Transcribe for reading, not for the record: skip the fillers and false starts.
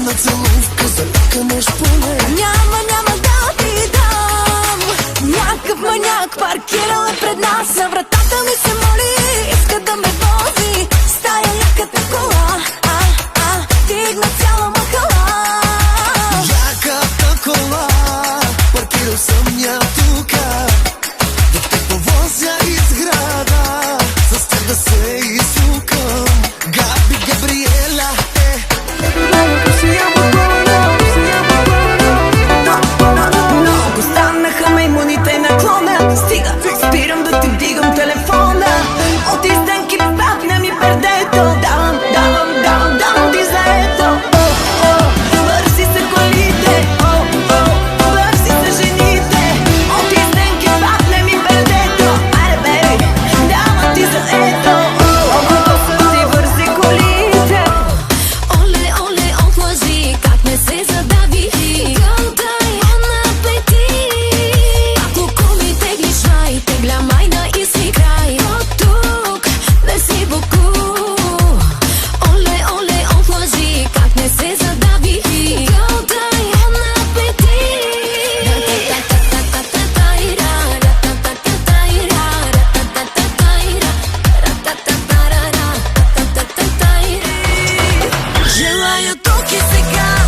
Една целувка за лека нощ поне. Няма да ти дам. Някакъв маняк паркирал е пред нас. На вратата ми се моли, иска да ме вози. Стая яката кола, дигна цяла махала. Яката кола, паркирал съм я тука. Да те повозя из града, с теб да се изсукам. Габи Габриела, много станаха маймуните наклона. Стига, спирам да ти вдигам телефона. От изтънки папна ми пердето. Давам ти заето. Бързи са колите, бързи са жените. От изтънки папна ми пердето. Аре, беби, давам ти заето. Колкото са ти бързи колите. Оле, отлъжи, как не се задави. Гълтай, ако коми теглиш рай, тегля майна и си край. От тук, мерси боку. Оле, отлъжи, как не се задави. Гълтай, желая тук и сега.